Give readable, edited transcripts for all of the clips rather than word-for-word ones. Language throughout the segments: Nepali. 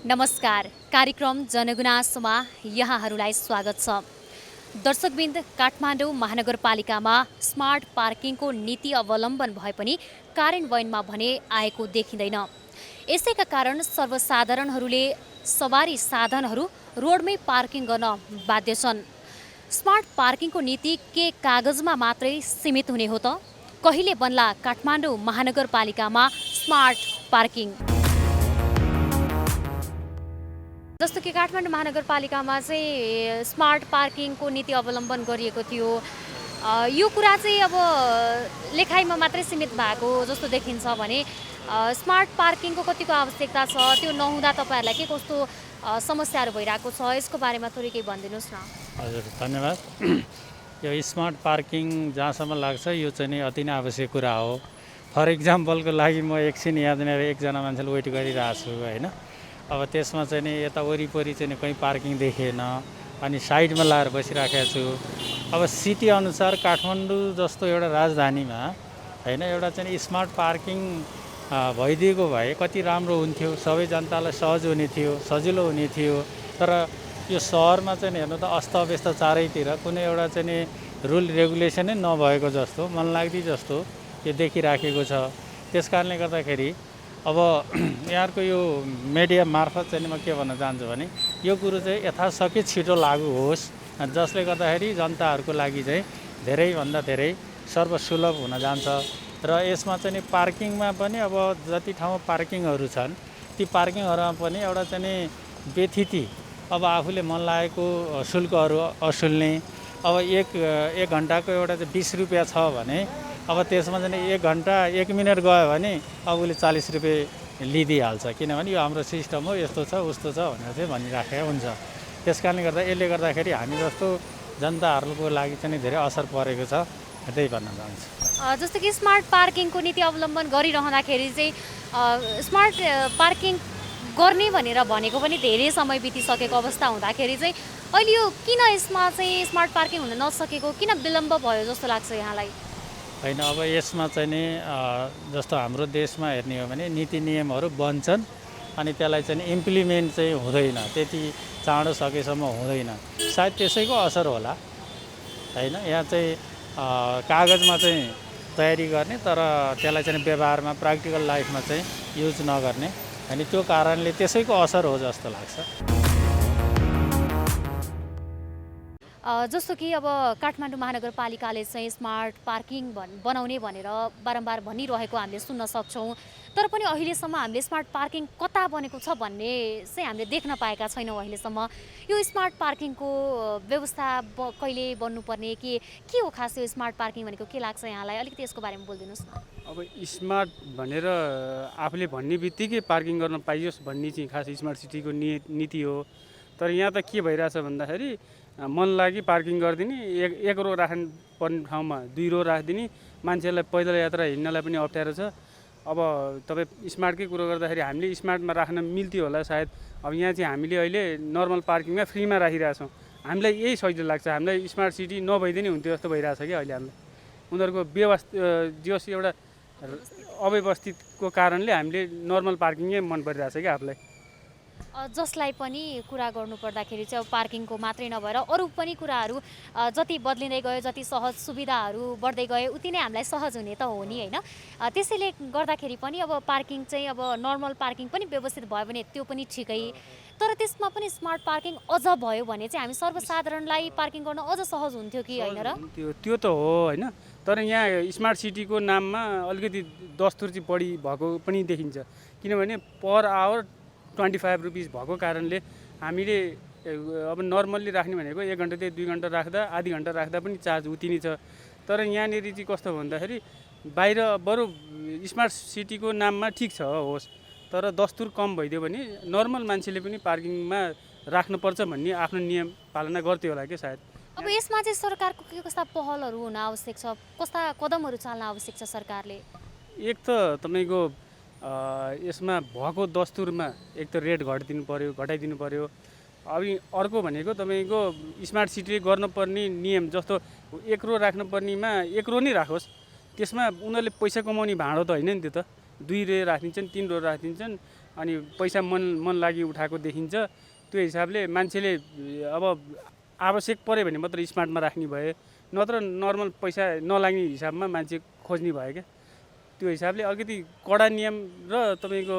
नमस्कार। कार्यक्रम जनगुनासोमा यहाँहरूलाई स्वागत छ। दर्शकबिन्द, काठमाडौँ महानगरपालिकामा स्मार्ट पार्किङको नीति अवलम्बन भए पनि कार्यान्वयनमा भने आएको देखिँदैन। यसैका कारण सर्वसाधारणहरूले सवारी साधनहरू रोडमै पार्किङ गर्न बाध्य छन्। स्मार्ट पार्किङको नीति के कागजमा मात्रै सीमित हुने हो त? कहिले बन्ला काठमाडौँ महानगरपालिकामा स्मार्ट पार्किङ? जस्तो कि काठमाडौँ महानगरपालिकामा चाहिँ स्मार्ट पार्किङको नीति अवलम्बन गरिएको थियो। यो कुरा चाहिँ अब लेखाइमा मात्रै सीमित भएको जस्तो देखिन्छ भने स्मार्ट पार्किङको कतिको आवश्यकता छ, त्यो नहुँदा तपाईँहरूलाई के कस्तो समस्याहरू भइरहेको छ, यसको बारेमा थोरै केही भनिदिनुहोस् न। हजुर, धन्यवाद। यो स्मार्ट पार्किङ जहाँसम्म लाग्छ यो चाहिँ नि अति नै आवश्यक कुरा हो। फर इक्जाम्पलको लागि म एकछिन यहाँनिर एकजना मान्छेले वेट गरिरहेको छु होइन। अब त्यसमा चाहिँ नि यता वरिपरि चाहिँ कहीँ पार्किङ देखिएन, अनि साइडमा लाएर बसिराखेको छु। अब सिटी अनुसार काठमाडौँ जस्तो एउटा राजधानीमा होइन एउटा चाहिँ स्मार्ट पार्किङ भइदिएको भए कति राम्रो हुन्थ्यो, सबै जनतालाई सहज हुने थियो, सजिलो हुने थियो। तर यो सहरमा चाहिँ हेर्नु त अस्तव्यस्त चारैतिर, कुनै एउटा चाहिँ नि रुल रेगुलेसनै नभएको जस्तो मनलाग्दी जस्तो यो देखिराखेको छ। त्यस कारणले गर्दाखेरि अब यहाँको यो मिडिया मार्फत चाहिँ म के भन्न चाहन्छु भने यो कुरो चाहिँ यथाशक्य छिटो लागू होस्, जसले गर्दाखेरि जनताहरूको लागि चाहिँ धेरैभन्दा धेरै सर्वसुलभ हुन जान्छ। र यसमा चाहिँ नि पार्किङमा पनि अब जति ठाउँमा पार्किङहरू छन् ती पार्किङहरूमा पनि एउटा चाहिँ नि व्यथिति, अब आफूले मन लागेको शुल्कहरू असुल्ने। अब एक घन्टाको एउटा चाहिँ 20 रुपियाँ छ भने अब त्यसमा चाहिँ 1 घन्टा 1 मिनट गयो भने अब उसले 40 रुपियाँ लिइदिइहाल्छ, किनभने यो हाम्रो सिस्टम हो, यस्तो छ उस्तो छ भनेर चाहिँ भनिराखेको हुन्छ। त्यस कारणले गर्दा यसले गर्दाखेरि हामी जस्तो जनताहरूको लागि चाहिँ धेरै असर परेको छ, त्यही भन्न चाहन्छु। जस्तो कि स्मार्ट पार्किङको नीति अवलम्बन गरिरहँदाखेरि चाहिँ स्मार्ट पार्किङ गर्ने भनेर भनेको पनि धेरै समय बितिसकेको अवस्था हुँदाखेरि चाहिँ अहिले यो किन यसमा चाहिँ स्मार्ट पार्किङ हुन नसकेको, किन विलम्ब भयो जस्तो लाग्छ यहाँलाई? होइन, अब यसमा चाहिँ नि जस्तो हाम्रो देशमा हेर्ने हो भने नीति नियमहरू बन्छन् अनि त्यसलाई चाहिँ इम्प्लिमेन्ट चाहिँ हुँदैन, त्यति चाँडो सकेसम्म हुँदैन। सायद त्यसैको असर होला होइन। यहाँ चाहिँ कागजमा चाहिँ तयारी गर्ने तर त्यसलाई चाहिँ व्यवहारमा प्र्याक्टिकल लाइफमा चाहिँ युज नगर्ने, अनि त्यो कारणले त्यसैको असर हो जस्तो लाग्छ। जस्तो कि अब काठमाडौँ महानगरपालिकाले चाहिँ स्मार्ट पार्किङ बनाउने भनेर बारम्बार भनिरहेको हामीले सुन्न सक्छौँ, तर पनि अहिलेसम्म हामीले स्मार्ट पार्किङ कता बनेको छ भन्ने चाहिँ हामीले देख्न पाएका छैनौँ अहिलेसम्म। यो स्मार्ट पार्किङको व्यवस्था कहिले बन्नुपर्ने, के हो खास यो स्मार्ट पार्किङ भनेको, के लाग्छ यहाँलाई? अलिकति यसको बारेमा बोलिदिनुहोस् न। अब स्मार्ट भनेर आफूले भन्ने बित्तिकै पार्किङ गर्न पाइयोस् भन्ने चाहिँ खास स्मार्ट सिटीको नीति हो। तर यहाँ त के भइरहेछ भन्दाखेरि मन लागि पार्किङ गरिदिने, एक रो राख्नु पर्ने ठाउँमा 2 रो राखिदिने, मान्छेलाई पैदल यात्रा हिँड्नलाई पनि अप्ठ्यारो छ। अब तपाईँ स्मार्टकै कुरो गर्दाखेरि हामीले स्मार्टमा राख्न मिल्थ्यो होला सायद। अब यहाँ चाहिँ हामीले अहिले नर्मल पार्किङमा फ्रीमा राखिरहेछौँ। हामीलाई यही सजिलो लाग्छ, हामीलाई स्मार्ट सिटी नभइदिने हुन्थ्यो जस्तो भइरहेछ कि अहिले हामीलाई। उनीहरूको जस एउटा अव्यवस्थितको कारणले हामीले नर्मल पार्किङै मन परिरहेछ कि आफूलाई। जसलाई पनि कुरा गर्नुपर्दाखेरि चाहिँ अब पार्किङको मात्रै नभएर अरू पनि कुराहरू जति बदलिँदै गयो, जति सहज सुविधाहरू बढ्दै गयो उति नै हामीलाई सहज हुने त हो नि होइन। त्यसैले गर्दाखेरि पनि अब पार्किङ चाहिँ अब नर्मल पार्किङ पनि व्यवस्थित भयो भने त्यो पनि ठिकै, तर त्यसमा पनि स्मार्ट पार्किङ अझ भयो भने चाहिँ हामी सर्वसाधारणलाई पार्किङ गर्न अझ सहज हुन्थ्यो कि होइन र? त्यो त हो होइन, तर यहाँ स्मार्ट सिटीको नाममा अलिकति दस्तुर चाहिँ बढी भएको पनि देखिन्छ। किनभने पर आवर 25 रुपिस भएको कारणले हामीले अब नर्मल्ली राख्ने भनेको 1 घन्टादेखि 2 घन्टा राख्दा, आधी घन्टा राख्दा पनि चार्ज उति नै छ। तर यहाँनिर चाहिँ कस्तो भन्दाखेरि बाहिर बरु स्मार्ट सिटीको नाममा ठिक छ होस्, तर दस्तुर कम भइदियो भने नर्मल मान्छेले पनि पार्किङमा राख्नुपर्छ भन्ने आफ्नो नियम पालना गर्थ्यो होला कि सायद। अब यसमा चाहिँ सरकारको के कस्ता पहलहरू हुन आवश्यक छ, कस्ता कदमहरू चाल्न आवश्यक छ सरकारले? एक त तपाईँको यसमा भएको दस्तुरमा एक त रेट घटाइदिनु पर्यो। अब अर्को भनेको तपाईँको स्मार्ट सिटीले गर्नुपर्ने नियम जस्तो 1 रो राख्नुपर्नेमा 1 रो नै राखोस्, त्यसमा उनीहरूले पैसा कमाउने भाँडो त होइन नि, त्यो त 2 रो राखिदिन्छन्, 3 रो राखिदिन्छन्, अनि पैसा मन लागि उठाएको देखिन्छ। त्यो हिसाबले मान्छेले अब आवश्यक पऱ्यो भने मात्र स्मार्टमा राख्ने भए, नत्र नर्मल पैसा नलाग्ने हिसाबमा मान्छे खोज्ने भयो क्या। त्यो हिसाबले अलिकति कडा नियम र तपाईँको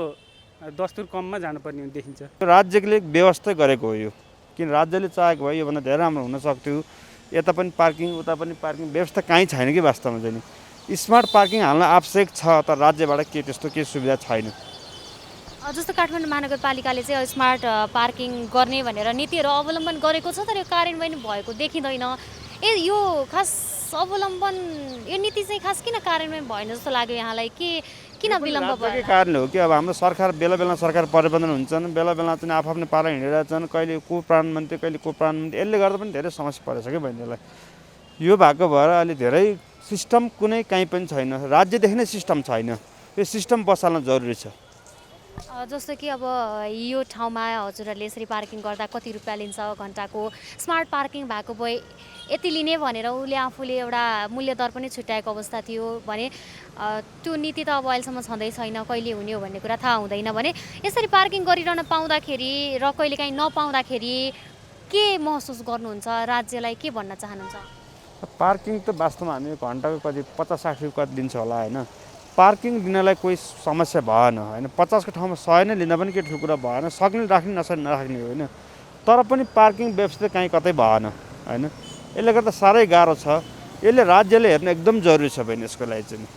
दस्तुर कममा जानुपर्ने देखिन्छ। राज्यले व्यवस्था गरेको हो यो, किन राज्यले चाहेको भए योभन्दा धेरै राम्रो हुन सक्थ्यो। यता पनि पार्किङ उता पनि पार्किङ व्यवस्था कहीँ छैन कि वास्तवमा चाहिँ नि। स्मार्ट पार्किङ हाल्न आवश्यक छ, तर राज्यबाट के त्यस्तो केही सुविधा छैन। जस्तो काठमाडौँ महानगरपालिकाले चाहिँ स्मार्ट पार्किङ गर्ने भनेर नीतिहरू अवलम्बन गरेको छ, तर यो कार्यान्वयन भएको देखिँदैन। यो खास अवलम्बन यो नीति चाहिँ खास किन कार्यान्वयन भएन जस्तो लाग्यो यहाँलाई? किन विलम्ब भयो? के कारण हो कि अब हाम्रो सरकार बेला बेला सरकार परिवर्तन हुन्छन्, बेला बेला चाहिँ आफ्नो पारा हिँडिरहेछन्, कहिले को प्रधानमन्त्री कहिले को प्रधानमन्त्री, यसले गर्दा पनि धेरै समस्या परेछ कि बहिनीलाई। यो भएको भएर अहिले धेरै सिस्टम कुनै कहीँ पनि छैन, राज्यदेखि नै सिस्टम छैन। यो सिस्टम बसाल्न जरुरी छ। जस्तो कि अब यो ठाउँमा हजुरहरूले यसरी पार्किङ गर्दा कति रुपियाँ लिन्छ घन्टाको, स्मार्ट पार्किङ भएको भए यति लिने भनेर उसले आफूले एउटा मूल्य दर पनि छुट्याएको अवस्था थियो भने त्यो नीति त अब अहिलेसम्म छँदै छैन, कहिले हुने हो भन्ने कुरा थाहा हुँदैन भने यसरी पार्किङ गरिरहन पाउँदाखेरि र कहिलेकाहीँ नपाउँदाखेरि के महसुस गर्नुहुन्छ? राज्यलाई के भन्न चाहनुहुन्छ? पार्किङ त वास्तवमा हामी घन्टाको कति 50-60 रुपियाँ कति लिन्छ होला होइन। पार्किङ दिनलाई कोही समस्या भएन होइन, 50 को ठाउँमा 100 नै लिँदा पनि के ठुलो कुरा भएन, सक्ने राख्ने नसक्ने नराख्ने होइन। तर पनि पार्किङ व्यवस्था कहीँ कतै भएन होइन। यसले गर्दा साह्रै गाह्रो छ। यसले राज्यले हेर्न एकदम जरुरी छ बहिनी यसको लागि चाहिँ।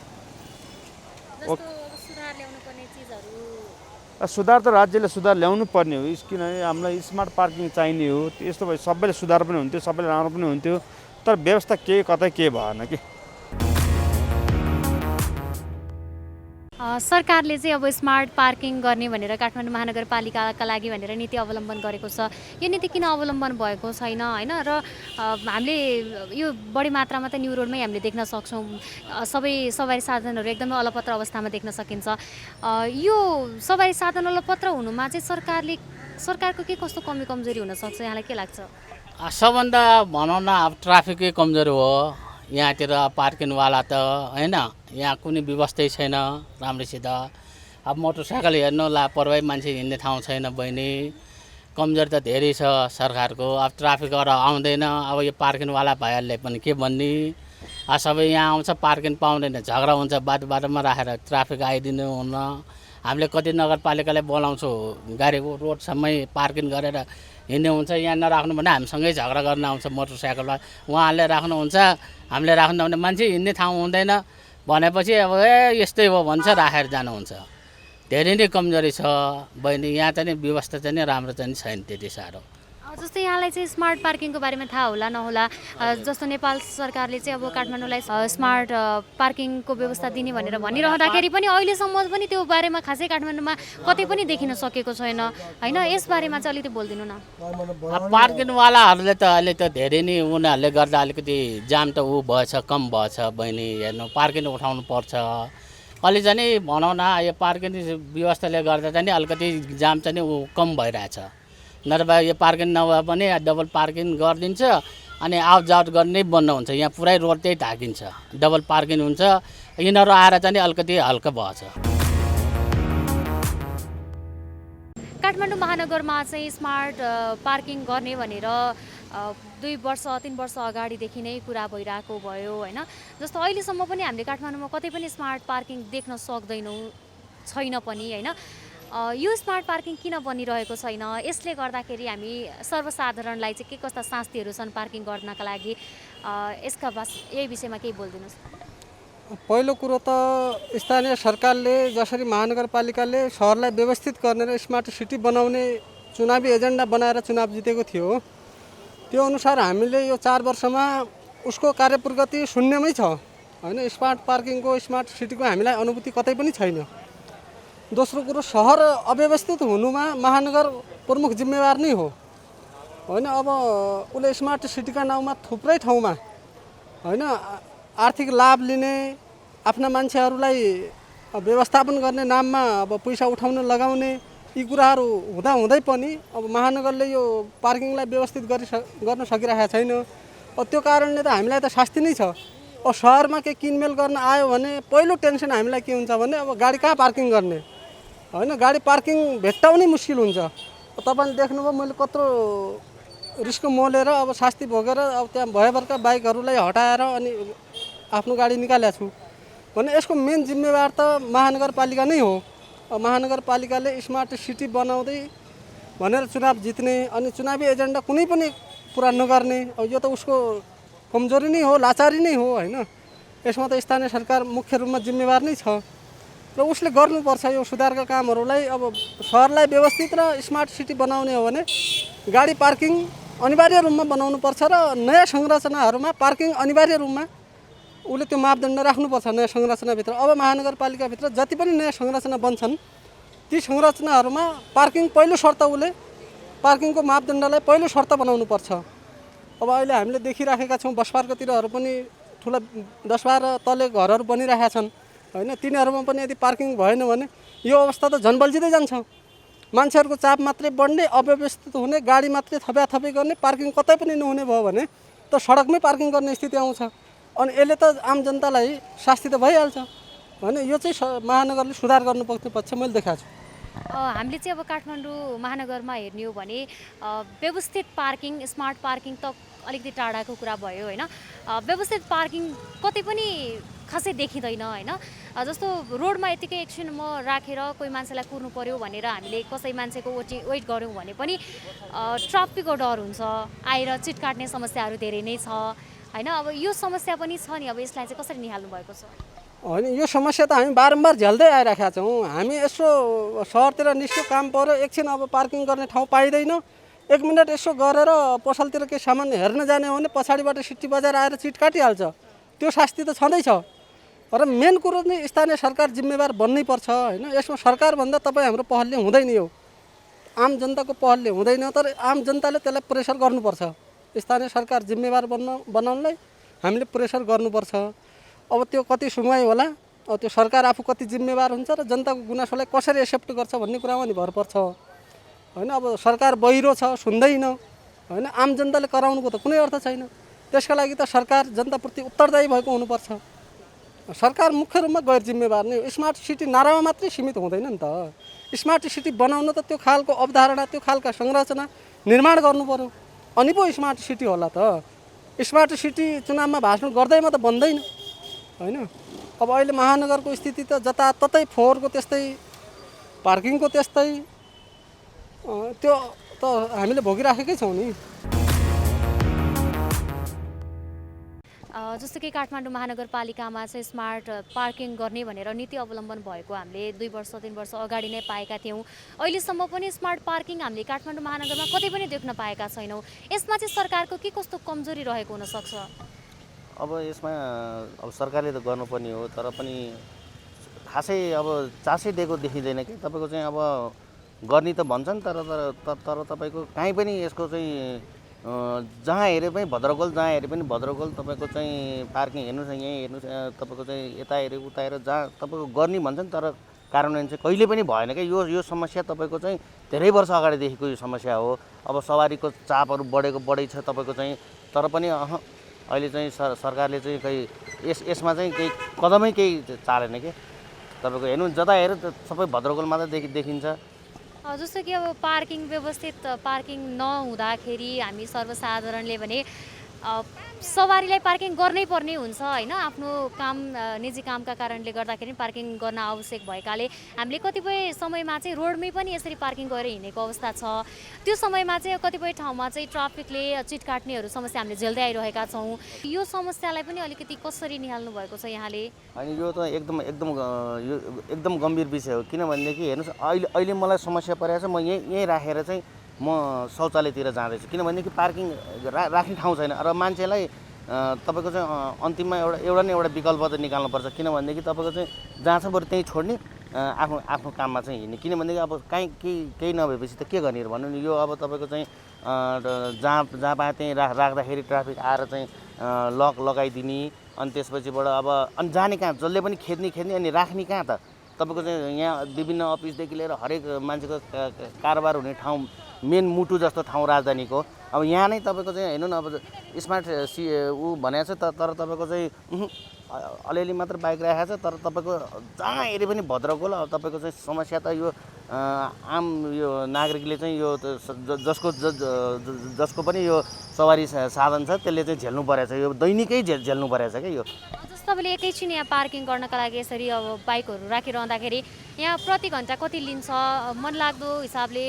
सुधार त राज्यले सुधार ल्याउनु पर्ने हो, किनभने हामीलाई स्मार्ट पार्किङ चाहिने हो। यस्तो भए सबैले सुधार पनि हुन्थ्यो, सबैले राम्रो पनि हुन्थ्यो, तर व्यवस्था कतै के भएन कि। सरकारले चाहिँ अब स्मार्ट पार्किङ गर्ने भनेर काठमाडौँ महानगरपालिकाका लागि भनेर नीति अवलम्बन गरेको छ। यो नीति किन अवलम्बन भएको छैन होइन? र हामीले यो बढी मात्रामा त न्यू रोडमै हामीले देख्न सक्छौँ, सबै सवारी साधनहरू एकदमै अलपत्र अवस्थामा देख्न सकिन्छ। यो सवारी साधन अलपत्र हुनुमा चाहिँ सरकारको के कस्तो कमी कमजोरी हुनसक्छ, यहाँलाई के लाग्छ? सबभन्दा भनौँ न अब ट्राफिकै कमजोरी हो यहाँतिर। पार्किङवाला त होइन, यहाँ कुनै व्यवस्थै छैन राम्रोसित। अब मोटरसाइकल हेर्नु लापरवाही, मान्छे हिँड्ने ठाउँ छैन बहिनी। कमजोरी त धेरै छ सरकारको। अब ट्राफिकबाट आउँदैन, अब यो पार्किङवाला भाइहरूले पनि के भन्ने। सबै यहाँ आउँछ, पार्किङ पाउँदैन, झगडा हुन्छ बाटोमा राखेर, ट्राफिक आइदिनु हुन्न। हामीले कति नगरपालिकालाई बोलाउँछौँ, गाडी रोडसम्मै पार्किङ गरेर हिँड्ने हुन्छ, यहाँ नराख्नु भने हामीसँगै झगडा गर्न आउँछ मोटरसाइकलमा। उहाँहरूले राख्नुहुन्छ, हामीले राख्नु भने मान्छे हिँड्ने ठाउँ हुँदैन भनेपछि अब यस्तै हो भन्छ, राखेर जानुहुन्छ। धेरै नै कमजोरी छ बहिनी। यहाँ चाहिँ व्यवस्था चाहिँ राम्रो चाहिँ छैन त्यति साह्रो। जस्तै यहाँलाई चाहिँ स्मार्ट पार्किङको बारेमा थाहा होला नहोला, जस्तो नेपाल सरकारले चाहिँ अब काठमाडौँलाई स्मार्ट पार्किङको व्यवस्था दिने भनेर भनिरहँदाखेरि पनि अहिलेसम्म पनि त्यो बारेमा खासै काठमाडौँमा कतै पनि देखिन सकेको छैन होइन। यसबारेमा चाहिँ अलिकति बोलिदिनु न। पार्किङवालाहरूले त अहिले त धेरै नै उनीहरूले गर्दा अलिकति जाम त भएछ, कम भएछ बहिनी। हेर्नु पार्किङ उठाउनु पर्छ अलि चाहिँ भनौँ न। यो पार्किङ व्यवस्थाले गर्दा चाहिँ अलिकति जाम चाहिँ कम भइरहेछ। नभए यो पार्किङ नभए पनि डबल पार्किङ गरिदिन्छ अनि आउटजाउट गर्ने बन्द हुन्छ। यहाँ पुरै रोड त्यही ढाकिन्छ, डबल पार्किङ हुन्छ। यिनीहरू आएर चाहिँ अलिकति हल्का भएछ। काठमाडौँ महानगरमा चाहिँ स्मार्ट पार्किङ गर्ने भनेर 2 वर्ष 3 वर्ष अगाडिदेखि नै कुरा भइरहेको भयो होइन। जस्तो अहिलेसम्म पनि हामीले काठमाडौँमा कतै पनि स्मार्ट पार्किङ देख्न सक्दैनौँ, छैन पनि होइन। यो स्मार्ट पार्किङ किन बनिरहेको छैन? यसले गर्दाखेरि हामी सर्वसाधारणलाई चाहिँ के कस्ता शास्तिहरू छन् पार्किङ गर्नका लागि? यसका यही विषयमा केही बोलिदिनुहोस्। पहिलो कुरो त स्थानीय सरकारले जसरी महानगरपालिकाले सहरलाई व्यवस्थित गर्ने र स्मार्ट सिटी बनाउने चुनावी एजेन्डा बनाएर चुनाव जितेको थियो, त्यो अनुसार हामीले यो 4 वर्षमा उसको कार्यप्रगति शून्यमै छ होइन। स्मार्ट पार्किङको, स्मार्ट सिटीको हामीलाई अनुभूति कतै पनि छैन। दोस्रो कुरो, सहर अव्यवस्थित हुनुमा महानगर प्रमुख जिम्मेवार नै हो होइन। अब उसले स्मार्ट सिटीका नाउँमा थुप्रै ठाउँमा होइन आर्थिक लाभ लिने, आफ्ना मान्छेहरूलाई व्यवस्थापन गर्ने नाममा अब पैसा उठाउन लगाउने, यी कुराहरू हुँदै पनि अब महानगरले यो पार्किङलाई व्यवस्थित गर्न सकिरहेको छैन। त्यो कारणले त हामीलाई त शास्ति नै छ। अब सहरमा के किनमेल गर्न आयो भने पहिलो टेन्सन हामीलाई के हुन्छ भने अब गाडी कहाँ पार्किङ गर्ने होइन गाडी पार्किङ भेट्टाउनै मुस्किल हुन्छ। तपाईँले देख्नुभयो मैले कत्रो रिस्क मोलेर अब शास्ति भोगेर अब त्यहाँ भएभरका बाइकहरूलाई हटाएर अनि आफ्नो गाडी निकालेको छु भने यसको मेन जिम्मेवार त महानगरपालिका नै हो। महानगरपालिकाले स्मार्ट सिटी बनाउँदै भनेर चुनाव जित्ने अनि चुनावी एजेन्डा कुनै पनि पुरा नगर्ने, अब यो त उसको कमजोरी नै हो, लाचारी नै हो होइन। यसमा त स्थानीय सरकार मुख्य रूपमा जिम्मेवार नै छ र उसले गर्नुपर्छ यो सुधारका कामहरूलाई। अब सहरलाई व्यवस्थित र स्मार्ट सिटी बनाउने हो भने गाडी पार्किङ अनिवार्य रूपमा बनाउनुपर्छ र नयाँ संरचनाहरूमा पार्किङ अनिवार्य रूपमा उसले त्यो मापदण्ड राख्नुपर्छ नयाँ संरचनाभित्र। अब महानगरपालिकाभित्र जति पनि नयाँ संरचना बन्छन् ती संरचनाहरूमा पार्किङ पहिलो शर्त उसले पार्किङको मापदण्डलाई पहिलो शर्त बनाउनुपर्छ। अब अहिले हामीले देखिराखेका छौँ बस पार्कतिरहरू पनि ठुला 10-12 तले घरहरू बनिरहेका छन् होइन। तिनीहरूमा पनि यदि पार्किङ भएन भने यो अवस्था त झन् बल्झिँदै जान्छ। मान्छेहरूको चाप मात्रै बढ्ने, अव्यवस्थित हुने, गाडी मात्रै थप्याथपी गर्ने, पार्किङ कतै पनि नहुने भयो भने त सडकमै पार्किङ गर्ने स्थिति आउँछ अनि यसले त आम जनतालाई शास्ति त भइहाल्छ होइन। यो चाहिँ महानगरले सुधार गर्नुपर्ने पक्ष मैले देखाएको छु। हामीले चाहिँ अब काठमाडौँ महानगरमा हेर्ने हो भने व्यवस्थित पार्किङ, स्मार्ट पार्किङ त अलिकति टाढाको कुरा भयो होइन। व्यवस्थित पार्किङ कतै पनि खासै देखिँदैन होइन। जस्तो रोडमा यतिकै एकछिनमा राखेर कोही मान्छेलाई कुर्नु पर्यो भनेर हामीले कसै मान्छेको वेट गऱ्यौँ भने पनि ट्राफिकको डर हुन्छ, आएर चिट काट्ने समस्याहरू धेरै नै छ होइन। अब यो समस्या पनि छ नि, अब यसलाई चाहिँ कसरी निहाल्नु भएको छ? होइन यो समस्या त हामी बारम्बार झेल्दै आइरहेका छौँ। हामी यसो सहरतिर निस्क्यो काम पऱ्यो एकछिन अब पार्किङ गर्ने ठाउँ पाइँदैन, 1 मिनट यसो गरेर पसलतिर केही सामान हेर्न जाने हो भने पछाडिबाट सिटी बजाएर आएर चिट काटिहाल्छ। त्यो शास्ति त छँदैछ र मेन कुरो नै स्थानीय सरकार जिम्मेवार बन्नै पर्छ होइन। यसमा सरकारभन्दा तपाईँ हाम्रो पहलले हुँदैन, यो आम जनताको पहलले हुँदैन, तर आम जनताले त्यसलाई प्रेसर गर्नुपर्छ। स्थानीय सरकार जिम्मेवार बनाउनलाई हामीले प्रेसर गर्नुपर्छ। अब त्यो कति सुनवाई होला, अब त्यो सरकार आफू कति जिम्मेवार हुन्छ र जनताको गुनासोलाई कसरी एक्सेप्ट गर्छ भन्ने कुरामा नि भर पर्छ होइन। अब सरकार बहिरो छ, सुन्दैन होइन, आम जनताले कराउनुको त कुनै अर्थ छैन। त्यसका लागि त सरकार जनताप्रति उत्तरदायी भएको हुनुपर्छ। सरकार मुख्य रूपमा गैर जिम्मेवार नै हो। स्मार्ट सिटी नारामा मात्रै सीमित हुँदैन नि त। स्मार्ट सिटी बनाउन त त्यो खालको अवधारणा, त्यो खालका संरचना निर्माण गर्नु पर्यो अनि पो स्मार्ट सिटी होला त। स्मार्ट सिटी चुनावमा भाषण गर्दैमा त बन्दैन होइन। अब अहिले महानगरको स्थिति त जताततै फोहोरको त्यस्तै, पार्किङको त्यस्तै, त्यो त हामीले भोगिराखेकै छौँ नि। जस्तो कि काठमाडौँ महानगरपालिकामा चाहिँ स्मार्ट पार्किङ गर्ने भनेर नीति अवलम्बन भएको हामीले 2 वर्ष 3 वर्ष अगाडि नै पाएका थियौँ। अहिलेसम्म पनि स्मार्ट पार्किङ हामीले काठमाडौँ महानगरमा कतै पनि देख्न पाएका छैनौँ। यसमा चाहिँ सरकारको के कस्तो कमजोरी रहेको हुनसक्छ? अब यसमा अब सरकारले त गर्नुपर्ने हो, तर पनि खासै अब चासै दिएको देखिँदैन कि। तपाईँको चाहिँ अब गर्ने त भन्छन्, तर तपाईँको काहीँ पनि यसको चाहिँ जहाँ हेरे पनि भद्रगोल, जहाँ हेरे पनि भद्रगोल। तपाईँको चाहिँ पार्किङ हेर्नुहोस्, यहीँ हेर्नुहोस्, तपाईँको चाहिँ यता हेऱ्यो उता हेऱ्यो, जहाँ तपाईँको गर्ने भन्छन् तर कार्यान्वयन चाहिँ कहिले पनि भएन क्या। यो समस्या तपाईँको चाहिँ धेरै वर्ष अगाडिदेखिको यो समस्या हो। अब सवारीको चापहरू बढै छ तपाईँको चाहिँ, तर पनि अहिले चाहिँ सरकारले चाहिँ खै यसमा चाहिँ केही कदमै केही चालेन कि। तपाईँको हेर्नु जता हेऱ्यो सबै भद्रगोल मात्रै देखिन्छ। जस्तो कि अब पार्किङ व्यवस्थित पार्किङ नहुँदाखेरि हामी सर्वसाधारणले भने सवारीलाई पार्किङ गर्नै पर्ने हुन्छ होइन। आफ्नो काम, निजी कामका कारणले गर्दाखेरि पार्किङ गर्न आवश्यक भएकाले हामीले कतिपय समयमा चाहिँ रोडमै पनि यसरी पार्किङ गरेर हिँडेको अवस्था छ। त्यो समयमा चाहिँ कतिपय ठाउँमा चाहिँ ट्राफिकले चिट काट्नेहरू समस्या हामीले झेल्दै आइरहेका छौँ। यो समस्यालाई पनि अलिकति कसरी निहाल्नु भएको छ यहाँले? अनि यो त एकदम गम्भीर विषय हो। किनभनेदेखि हेर्नुहोस् अहिले मलाई समस्या परेको छ, म यहीँ राखेर चाहिँ म शौचालयतिर जाँदैछु। किनभनेदेखि पार्किङ राख्ने ठाउँ छैन र मान्छेलाई तपाईँको चाहिँ अन्तिममा एउटा न एउटा विकल्प त निकाल्नुपर्छ। किनभनेदेखि तपाईँको चाहिँ जहाँ छ बरु त्यहीँ छोड्ने, आफ्नो काममा चाहिँ हिँड्ने। किनभनेदेखि अब काहीँ केही नभएपछि त के गर्ने भन्नु नि। यो अब तपाईँको चाहिँ जहाँ पाए त्यहीँ राख्दाखेरि ट्राफिक आएर चाहिँ लक लगाइदिने, अनि त्यसपछिबाट अब अनि जाने कहाँ, जसले पनि खेद्ने अनि राख्ने कहाँ त। तपाईँको चाहिँ यहाँ विभिन्न अफिसदेखि लिएर हरेक मान्छेको कारोबार हुने ठाउँ, मेन मुटु जस्तो ठाउँ राजधानीको। अब यहाँ नै तपाईँको चाहिँ हेर्नु न, अब स्मार्ट भनेको छ तर तपाईँको चाहिँ अलिअलि मात्र बाइक राखेको छ तर तपाईँको जहाँ हेरे पनि भद्रकोल तपाईँको चाहिँ समस्या त यो आम यो नागरिकले चाहिँ यो जसको पनि यो सवारी साधन छ त्यसले चाहिँ झेल्नु परेछ यो दैनिकै झेल्नु परेछ क्या यो जस्तो तपाईँले एकैछिन यहाँ पार्किङ गर्नका लागि यसरी अब बाइकहरू राखिरहँदाखेरि यहाँ प्रति घन्टा कति लिन्छ मनलाग्दो हिसाबले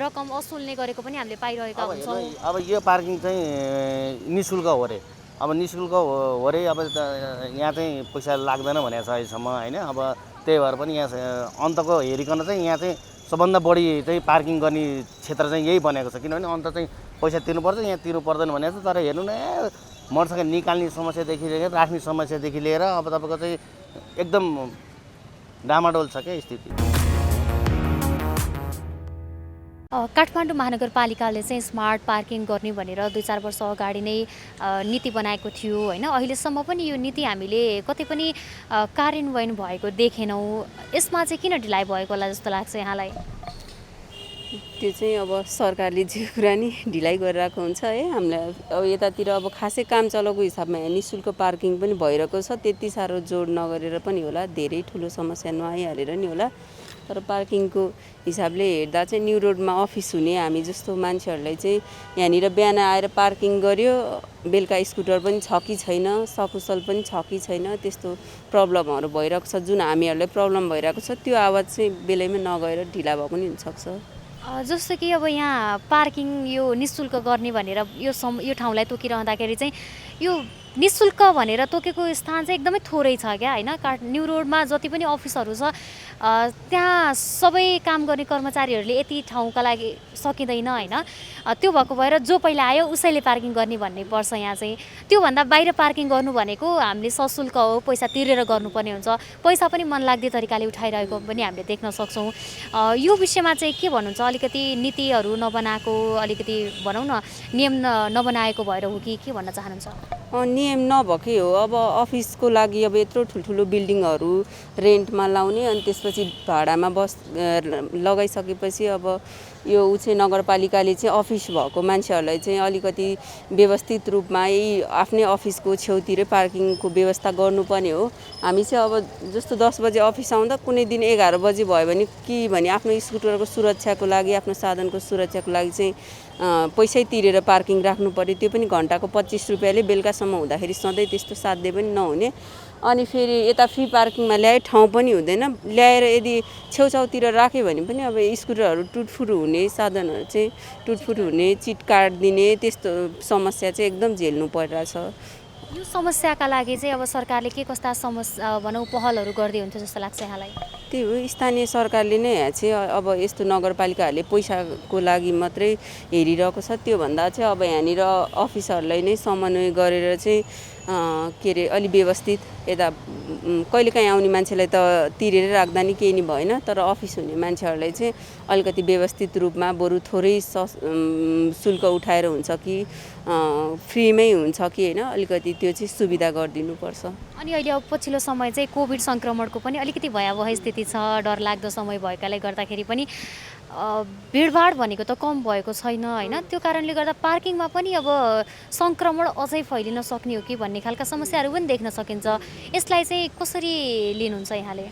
रकम असुल्ने गरेको पनि हामीले पाइरहेका हुन्छौँ। अब यो पार्किङ चाहिँ निःशुल्क हो अरे अब निःशुल्क हो अरे अब यहाँ चाहिँ पैसा लाग्दैन भनेको छ अहिलेसम्म होइन अब त्यही भएर पनि यहाँ अन्तको हेरिकन चाहिँ यहाँ चाहिँ सबभन्दा बढी चाहिँ पार्किङ गर्ने क्षेत्र चाहिँ यही बनेको छ किनभने अन्त चाहिँ पैसा तिर्नुपर्छ यहाँ तिर्नु पर्दैन भनेको छ तर हेर्नु न मोटरसाइकल निकाल्ने समस्यादेखि लिएर राख्ने समस्यादेखि लिएर अब तपाईँको चाहिँ एकदम डामाडोल छ क्या स्थिति। काठमाडौँ महानगरपालिकाले चाहिँ स्मार्ट पार्किङ गर्ने भनेर 2-4 वर्ष अगाडि नै नीति बनाएको थियो होइन। अहिलेसम्म पनि यो नीति हामीले कतै पनि कार्यान्वयन भएको देखेनौँ। यसमा चाहिँ किन ढिलाइ भएको होला जस्तो लाग्छ यहाँलाई? त्यो चाहिँ अब सरकारले जे कुरा नि ढिलाइ गरिरहेको हुन्छ है। हामीलाई अब यतातिर अब खासै काम चलाएको हिसाबमा नि शुल्क पार्किङ पनि भइरहेको छ त्यति साह्रो जोड नगरेर पनि होला धेरै ठुलो समस्या नआइहालेर नि होला तर पार्किङको हिसाबले हेर्दा चाहिँ न्यू रोडमा अफिस हुने हामी जस्तो मान्छेहरूलाई चाहिँ यहाँनिर बिहान आएर पार्किङ गर्यो बेलुका स्कुटर पनि छ कि छैन सकुशल पनि छ कि छैन त्यस्तो प्रब्लमहरू भइरहेको छ जुन हामीहरूलाई प्रब्लम भइरहेको छ त्यो आवाज चाहिँ बेलैमा नगएर ढिला भएको पनि हुनसक्छ। जस्तो कि अब यहाँ पार्किङ यो निःशुल्क गर्ने भनेर यो ठाउँलाई तोकिरहँदाखेरि चाहिँ यो निःशुल्क भनेर तोकेको स्थान चाहिँ एकदमै थोरै छ क्या होइन। न्यू रोडमा जति पनि अफिसहरू छ त्यहाँ सबै काम गर्ने कर्मचारीहरूले यति ठाउँका लागि सकिँदैन होइन। त्यो भएको भएर जो पहिला आयो उसैले पार्किङ गर्ने भन्ने पर्छ यहाँ चाहिँ। त्योभन्दा बाहिर पार्किङ गर्नु भनेको हामीले सशुल्क हो पैसा तिरेर गर्नुपर्ने हुन्छ पैसा पनि मनलाग्दो तरिकाले उठाइरहेको पनि हामीले देख्न सक्छौँ। यो विषयमा चाहिँ के भन्नुहुन्छ अलिकति नीतिहरू नबनाएको अलिकति भनौँ न नियम नबनाएको भएर हो कि के भन्न चाहनुहुन्छ? नियम नभएकै हो अब अफिसको लागि अब यत्रो ठुल्ठुलो बिल्डिङहरू रेन्टमा लाउने अनि त्यसपछि भाडामा लगाइसकेपछि अब यो चाहिँ नगरपालिकाले चाहिँ अफिस भएको मान्छेहरूलाई चाहिँ अलिकति व्यवस्थित रूपमा यही आफ्नै अफिसको छेउतिरै पार्किङको व्यवस्था गर्नुपर्ने हो। हामी चाहिँ अब जस्तो 10 बजे अफिस आउँदा कुनै दिन 11 बजे भयो भने कि भने आफ्नो स्कुटरको सुरक्षाको लागि आफ्नो साधनको सुरक्षाको लागि चाहिँ पैसै तिरेर पार्किङ राख्नु पर्यो त्यो पनि घन्टाको 25 रुपियाँले बेलुकासम्म हुँदाखेरि सधैँ त्यस्तो साध्य पनि नहुने अनि फेरि यता फ्री पार्किङमा ल्याए ठाउँ पनि हुँदैन ल्याएर यदि छेउछाउतिर राख्यो भने पनि अब स्कुटरहरू टुटफुट हुने साधनहरू चाहिँ टुटफुट हुने चिट काटिदिने त्यस्तो समस्या चाहिँ एकदम झेल्नु परिरहेछ। यो समस्याका लागि चाहिँ अब सरकारले के कस्ता समस्या भनौँ पहलहरू गर्दै हुन्छ जस्तो लाग्छ यहाँलाई? त्यही हो स्थानीय सरकारले नै चाहिँ अब यस्तो नगरपालिकाहरूले पैसाको लागि मात्रै हेरिरहेको छ त्योभन्दा चाहिँ अब यहाँनिर अफिसहरूलाई नै समन्वय गरेर चाहिँ के अरे अलि व्यवस्थित यता कहिलेकाहीँ आउने मान्छेलाई त तिरेर राख्दा नि केही नि भएन तर अफिस हुने मान्छेहरूलाई चाहिँ अलिकति व्यवस्थित रूपमा बरु थोरै शुल्क उठाएर हुन्छ कि फ्रीमै हुन्छ कि होइन अलिकति त्यो चाहिँ सुविधा गरिदिनुपर्छ। अनि अहिले अब पछिल्लो समय चाहिँ कोभिड सङ्क्रमणको पनि अलिकति भयावह स्थिति छ डरलाग्दो समय भएकाले गर्दाखेरि पनि भिडभाड भनेको त कम भएको छैन होइन। त्यो कारणले गर्दा पार्किङमा पनि अब सङ्क्रमण अझै फैलिन सक्ने हो कि भन्ने खालका समस्याहरू पनि देख्न सकिन्छ। यसलाई चाहिँ कसरी लिनुहुन्छ यहाँले?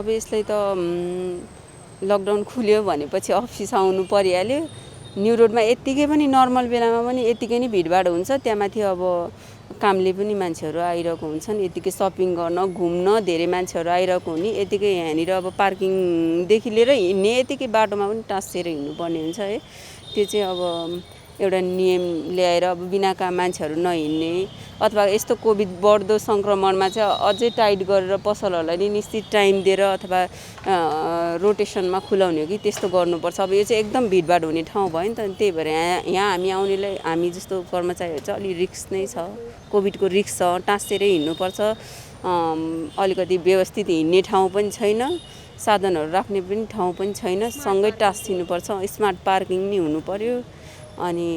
अब यसलाई त लकडाउन खुल्यो भनेपछि अफिस आउनु परिहाल्यो न्यू रोडमा यत्तिकै पनि नर्मल बेलामा पनि यत्तिकै नै भिडभाड हुन्छ त्यहाँमाथि अब कामले पनि मान्छेहरू आइरहेको हुन्छन् यतिकै सपिङ गर्न घुम्न धेरै मान्छेहरू आइरहेको हुने यतिकै यहाँनिर अब पार्किङदेखि लिएर हिँड्ने यतिकै बाटोमा पनि टाँसेर हिँड्नुपर्ने हुन्छ है। त्यो चाहिँ अब एउटा नियम ल्याएर अब बिनाका मान्छेहरू नहिँड्ने अथवा यस्तो कोभिड बढ्दो सङ्क्रमणमा चाहिँ अझै टाइट गरेर पसलहरूलाई नि निश्चित टाइम दिएर अथवा रोटेसनमा खुलाउने हो कि त्यस्तो गर्नुपर्छ। अब यो चाहिँ एकदम भिडभाड हुने ठाउँ भयो नि त त्यही भएर यहाँ हामी आउनेलाई हामी जस्तो कर्मचारीहरू चाहिँ अलि रिस्क नै छ कोभिडको रिस्क छ टाँसेरै हिँड्नुपर्छ अलिकति व्यवस्थित हिँड्ने ठाउँ पनि छैन साधनहरू राख्ने पनि ठाउँ पनि छैन सँगै टाँसिनुपर्छ स्मार्ट पार्किङ नि हुनु पर्यो अनि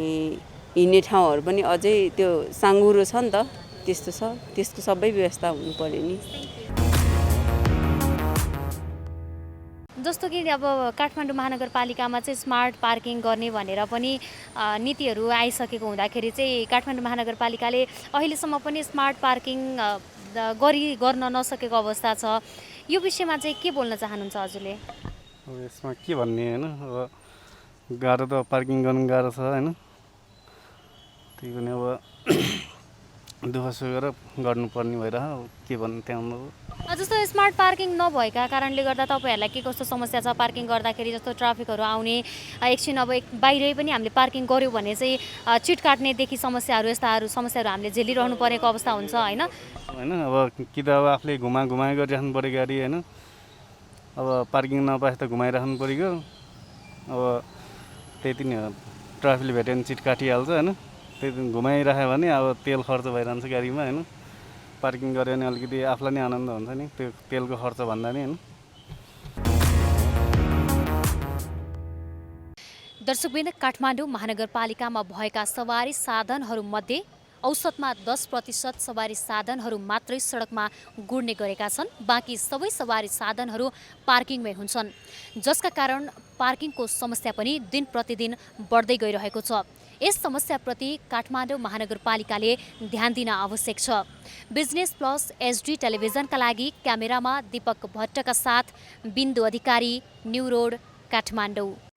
हिँड्ने ठाउँहरू पनि अझै त्यो साँघुरो छ नि त त्यस्तो छ त्यसको सबै व्यवस्था हुनु पर्यो नि। जस्तो कि अब काठमाडौँ महानगरपालिकामा चाहिँ स्मार्ट पार्किङ गर्ने भनेर पनि नीतिहरू आइसकेको हुँदाखेरि चाहिँ काठमाडौँ महानगरपालिकाले अहिलेसम्म पनि स्मार्ट पार्किङ गर्न नसकेको अवस्था छ। यो विषयमा चाहिँ के बोल्न चाहनुहुन्छ हजुरले? अब यसमा के भन्ने होइन, अब गाह्रो त पार्किङ गर्नु गाह्रो छ होइन, त्यही पनि अब दुःख सुख गरेर गर्नुपर्ने भइरह, के भन्नु त्यहाँ। जस्तो स्मार्ट पार्किङ नभएका कारणले गर्दा तपाईँहरूलाई के कस्तो समस्या छ? पार्किङ गर्दाखेरि जस्तो ट्राफिकहरू आउने, एकछिन अब बाहिरै पनि हामीले पार्किङ गऱ्यौँ भने चाहिँ चिट काट्नेदेखि समस्याहरू, यस्ताहरू समस्याहरू हामीले झेलिरहनु परेको अवस्था हुन्छ होइन? होइन अब कि त अब आफूले घुमाइ गरिराख्नु पऱ्यो गाडी होइन, अब पार्किङ नपाए त घुमाइराख्नु पऱ्यो। अब त्यति नै हो, ट्राफिकले भेट्यो भने चिट काटिहाल्छ होइन, त्यति घुमाइराख्यो भने अब तेल खर्च भइरहन्छ गाडीमा होइन। पार्किङ गऱ्यो भने अलिकति आफूलाई नै आनन्द हुन्छ नि, त्यो तेलको खर्च भन्दा नि होइन। दर्शकवृन्द, काठमाडौँ महानगरपालिकामा भएका सवारी साधनहरूमध्ये औसतमा 10% सवारी साधनहरू मात्रै सडकमा गुड्ने गरेका छन्। बाँकी सबै सवारी साधनहरू पार्किङमै हुन्छन्, जसका कारण पार्किङको समस्या पनि दिन प्रतिदिन बढ्दै गइरहेको छ। यस समस्याप्रति काठमाडौँ महानगरपालिकाले ध्यान दिन आवश्यक छ। बिजनेस प्लस एचडी टेलिभिजनका लागि क्यामेरामा दीपक भट्टका साथ बिन्दु अधिकारी, न्यू रोड, काठमाडौँ।